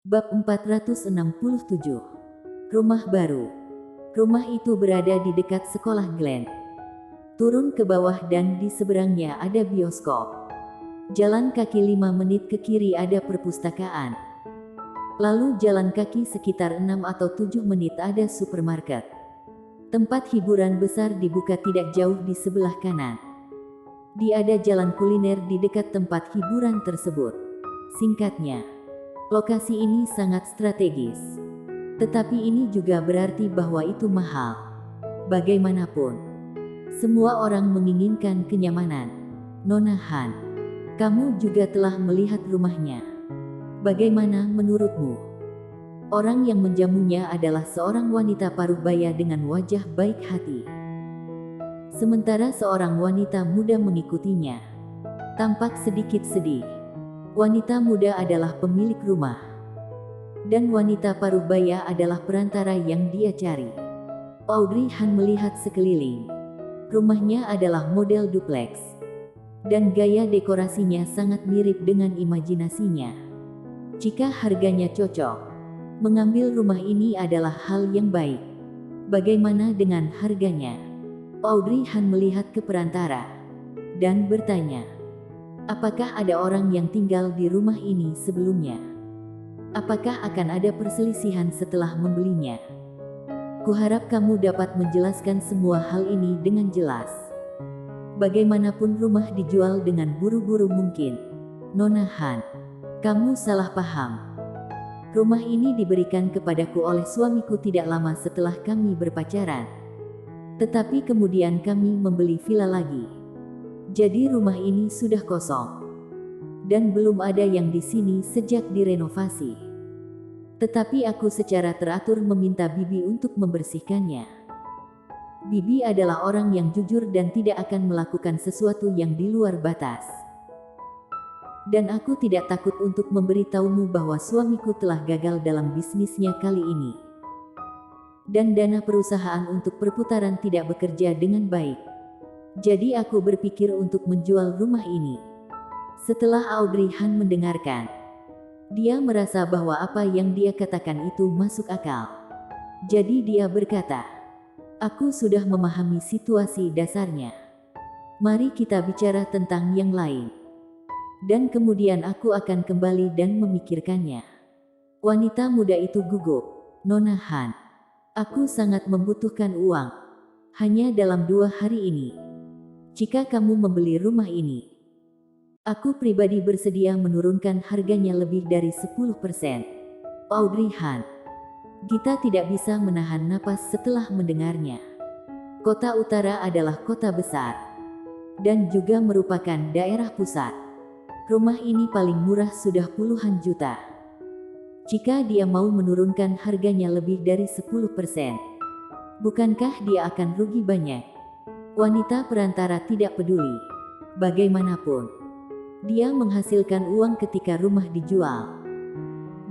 Bab 467. Rumah baru. Rumah itu berada di dekat sekolah Glen. Turun ke bawah dan di seberangnya ada bioskop. Jalan kaki 5 menit ke kiri ada perpustakaan. Lalu jalan kaki sekitar 6 atau 7 menit ada supermarket. Tempat hiburan besar dibuka tidak jauh di sebelah kanan. Ada jalan kuliner di dekat tempat hiburan tersebut. Singkatnya, lokasi ini sangat strategis. Tetapi ini juga berarti bahwa itu mahal. Bagaimanapun, semua orang menginginkan kenyamanan. Nona Han, kamu juga telah melihat rumahnya. Bagaimana menurutmu? Orang yang menjamunya adalah seorang wanita paruh baya dengan wajah baik hati. Sementara seorang wanita muda mengikutinya. Tampak sedikit sedih. Wanita muda adalah pemilik rumah. Dan wanita paruh baya adalah perantara yang dia cari. Audrey Han melihat sekeliling. Rumahnya adalah model duplex. Dan gaya dekorasinya sangat mirip dengan imajinasinya. Jika harganya cocok, mengambil rumah ini adalah hal yang baik. Bagaimana dengan harganya? Audrey Han melihat ke perantara dan bertanya, apakah ada orang yang tinggal di rumah ini sebelumnya? Apakah akan ada perselisihan setelah membelinya? Kuharap kamu dapat menjelaskan semua hal ini dengan jelas. Bagaimanapun rumah dijual dengan buru-buru mungkin. Nona Han, kamu salah paham. Rumah ini diberikan kepadaku oleh suamiku tidak lama setelah kami berpacaran. Tetapi kemudian kami membeli villa lagi. Jadi rumah ini sudah kosong. Dan belum ada yang di sini sejak direnovasi. Tetapi aku secara teratur meminta Bibi untuk membersihkannya. Bibi adalah orang yang jujur dan tidak akan melakukan sesuatu yang di luar batas. Dan aku tidak takut untuk memberitahumu bahwa suamiku telah gagal dalam bisnisnya kali ini. Dan dana perusahaan untuk perputaran tidak bekerja dengan baik. Jadi aku berpikir untuk menjual rumah ini. Setelah Audrey Han mendengarkan, dia merasa bahwa apa yang dia katakan itu masuk akal. Jadi dia berkata, aku sudah memahami situasi dasarnya. Mari kita bicara tentang yang lain. Dan kemudian aku akan kembali dan memikirkannya. Wanita muda itu gugup. Nona Han, aku sangat membutuhkan uang. Hanya dalam 2 hari ini. Jika kamu membeli rumah ini, aku pribadi bersedia menurunkan harganya lebih dari 10%. Audrey Han, Gita tidak bisa menahan napas setelah mendengarnya. Kota utara adalah kota besar. Dan juga merupakan daerah pusat. Rumah ini paling murah sudah puluhan juta. Jika dia mau menurunkan harganya lebih dari 10%, bukankah dia akan rugi banyak? Wanita perantara tidak peduli. Bagaimanapun, dia menghasilkan uang ketika rumah dijual.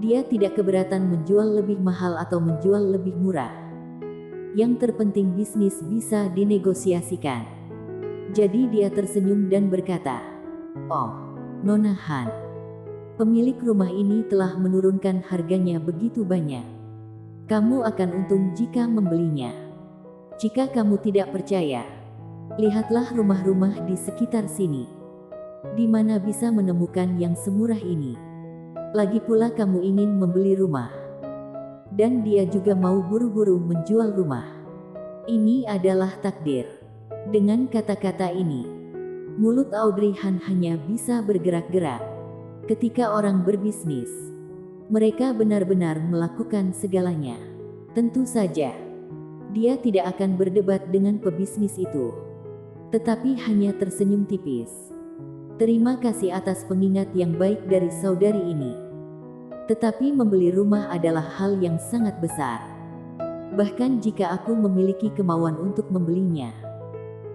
Dia tidak keberatan menjual lebih mahal atau menjual lebih murah. Yang terpenting bisnis bisa dinegosiasikan. Jadi dia tersenyum dan berkata, oh, Nona Han, pemilik rumah ini telah menurunkan harganya begitu banyak. Kamu akan untung jika membelinya. Jika kamu tidak percaya, lihatlah rumah-rumah di sekitar sini. Di mana bisa menemukan yang semurah ini. Lagi pula kamu ingin membeli rumah. Dan dia juga mau buru-buru menjual rumah. Ini adalah takdir. Dengan kata-kata ini, mulut Audrey Han hanya bisa bergerak-gerak. Ketika orang berbisnis, mereka benar-benar melakukan segalanya. Tentu saja, dia tidak akan berdebat dengan pebisnis itu. Tetapi hanya tersenyum tipis. Terima kasih atas pengingat yang baik dari saudari ini. Tetapi membeli rumah adalah hal yang sangat besar. Bahkan jika aku memiliki kemauan untuk membelinya,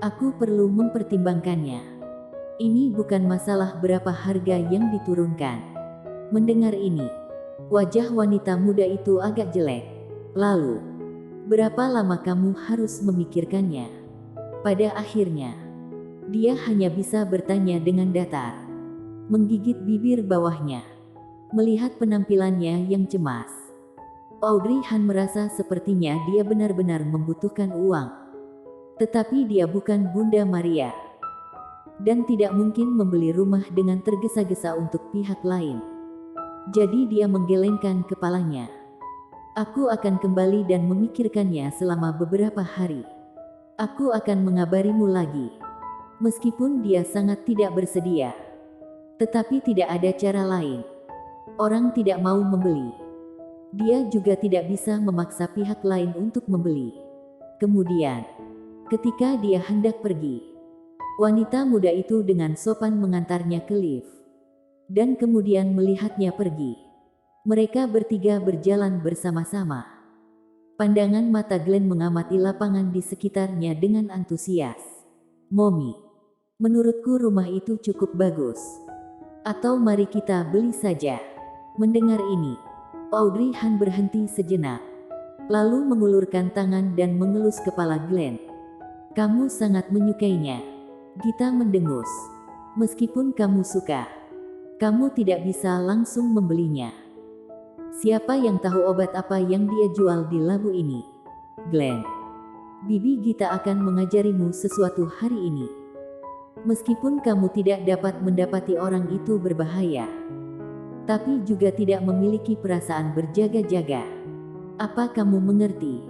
aku perlu mempertimbangkannya. Ini bukan masalah berapa harga yang diturunkan. Mendengar ini, wajah wanita muda itu agak jelek. Lalu, berapa lama kamu harus memikirkannya? Pada akhirnya, dia hanya bisa bertanya dengan datar, menggigit bibir bawahnya. Melihat penampilannya yang cemas, Audrey Han merasa sepertinya dia benar-benar membutuhkan uang. Tetapi dia bukan Bunda Maria. Dan tidak mungkin membeli rumah dengan tergesa-gesa untuk pihak lain. Jadi dia menggelengkan kepalanya. Aku akan kembali dan memikirkannya selama beberapa hari. Aku akan mengabarimu lagi. Meskipun dia sangat tidak bersedia. Tetapi tidak ada cara lain. Orang tidak mau membeli. Dia juga tidak bisa memaksa pihak lain untuk membeli. Kemudian, ketika dia hendak pergi, wanita muda itu dengan sopan mengantarnya ke lift. Dan kemudian melihatnya pergi. Mereka bertiga berjalan bersama-sama. Pandangan mata Glenn mengamati lapangan di sekitarnya dengan antusias. Mommy, menurutku rumah itu cukup bagus. Atau mari kita beli saja. Mendengar ini, Audrey Han berhenti sejenak. Lalu mengulurkan tangan dan mengelus kepala Glenn. Kamu sangat menyukainya. Gita mendengus. Meskipun kamu suka, kamu tidak bisa langsung membelinya. Siapa yang tahu obat apa yang dia jual di labu ini? Glenn, Bibi Gita akan mengajarimu sesuatu hari ini. Meskipun kamu tidak dapat mendapati orang itu berbahaya, tapi juga tidak memiliki perasaan berjaga-jaga. Apa kamu mengerti?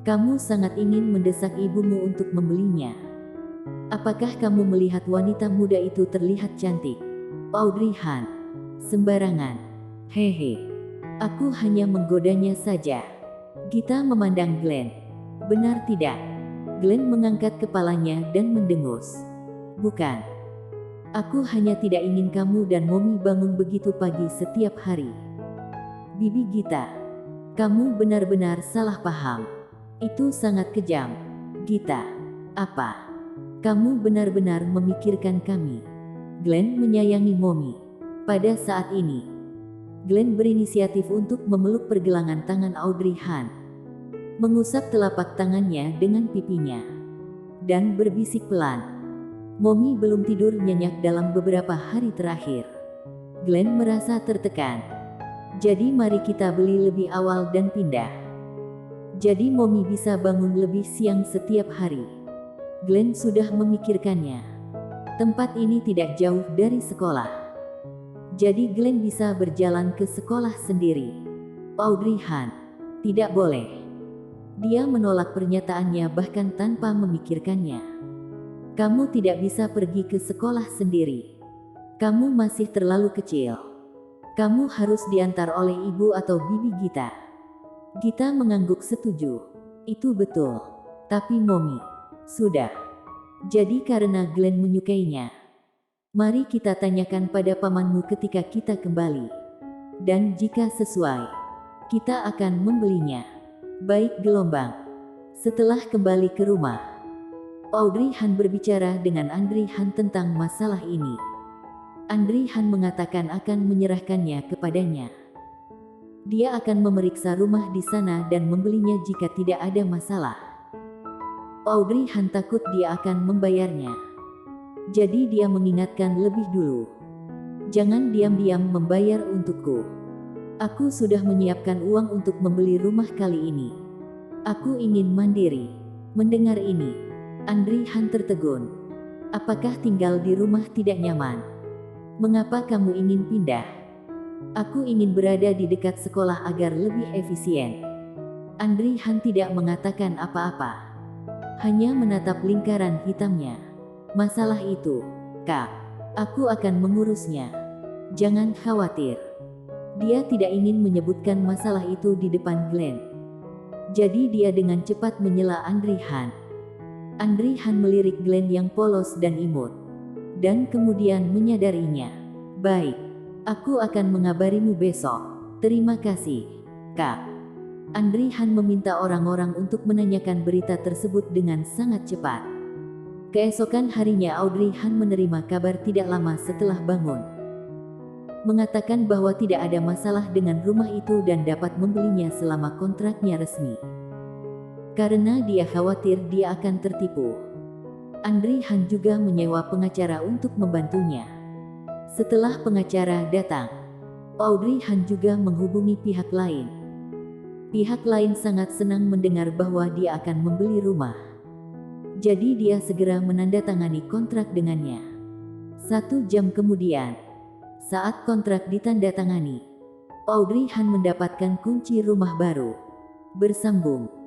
Kamu sangat ingin mendesak ibumu untuk membelinya. Apakah kamu melihat wanita muda itu terlihat cantik? Audrey Han, sembarangan. Hehe. Aku hanya menggodanya saja. Gita memandang Glenn. Benar tidak? Glenn mengangkat kepalanya dan mendengus. Bukan. Aku hanya tidak ingin kamu dan Mommy bangun begitu pagi setiap hari. Bibi Gita, kamu benar-benar salah paham. Itu sangat kejam. Gita, apa? Kamu benar-benar memikirkan kami. Glenn menyayangi Mommy. Pada saat ini, Glenn berinisiatif untuk memeluk pergelangan tangan Audrey Han, mengusap telapak tangannya dengan pipinya, dan berbisik pelan. Mommy belum tidur nyenyak dalam beberapa hari terakhir. Glenn merasa tertekan. Jadi mari kita beli lebih awal dan pindah. Jadi Mommy bisa bangun lebih siang setiap hari. Glenn sudah memikirkannya. Tempat ini tidak jauh dari sekolah. Jadi Glenn bisa berjalan ke sekolah sendiri. Audrey Han, tidak boleh. Dia menolak pernyataannya bahkan tanpa memikirkannya. Kamu tidak bisa pergi ke sekolah sendiri. Kamu masih terlalu kecil. Kamu harus diantar oleh ibu atau bibi Gita. Gita mengangguk setuju. Itu betul. Tapi Mommy, sudah. Jadi karena Glenn menyukainya, mari kita tanyakan pada pamanmu ketika kita kembali. Dan jika sesuai, kita akan membelinya. Baik gelombang. Setelah kembali ke rumah, Audrey Han berbicara dengan Andri Han tentang masalah ini. Andri Han mengatakan akan menyerahkannya kepadanya. Dia akan memeriksa rumah di sana dan membelinya jika tidak ada masalah. Audrey Han takut dia akan membayarnya. Jadi dia mengingatkan lebih dulu. Jangan diam-diam membayar untukku. Aku sudah menyiapkan uang untuk membeli rumah kali ini. Aku ingin mandiri. Mendengar ini, Andri Han tertegun. Apakah tinggal di rumah tidak nyaman? Mengapa kamu ingin pindah? Aku ingin berada di dekat sekolah agar lebih efisien. Andri Han tidak mengatakan apa-apa. Hanya menatap lingkaran hitamnya. Masalah itu, Kak, aku akan mengurusnya. Jangan khawatir. Dia tidak ingin menyebutkan masalah itu di depan Glenn. Jadi dia dengan cepat menyela Andri Han. Andri Han melirik Glenn yang polos dan imut. Dan kemudian menyadarinya. Baik, aku akan mengabarimu besok. Terima kasih, Kak. Andri Han meminta orang-orang untuk menanyakan berita tersebut dengan sangat cepat. Keesokan harinya Audrey Han menerima kabar tidak lama setelah bangun. Mengatakan bahwa tidak ada masalah dengan rumah itu dan dapat membelinya selama kontraknya resmi. Karena dia khawatir dia akan tertipu, Andri Han juga menyewa pengacara untuk membantunya. Setelah pengacara datang, Audrey Han juga menghubungi pihak lain. Pihak lain sangat senang mendengar bahwa dia akan membeli rumah. Jadi dia segera menandatangani kontrak dengannya. 1 jam kemudian, saat kontrak ditandatangani, Audrey Han mendapatkan kunci rumah baru. Bersambung.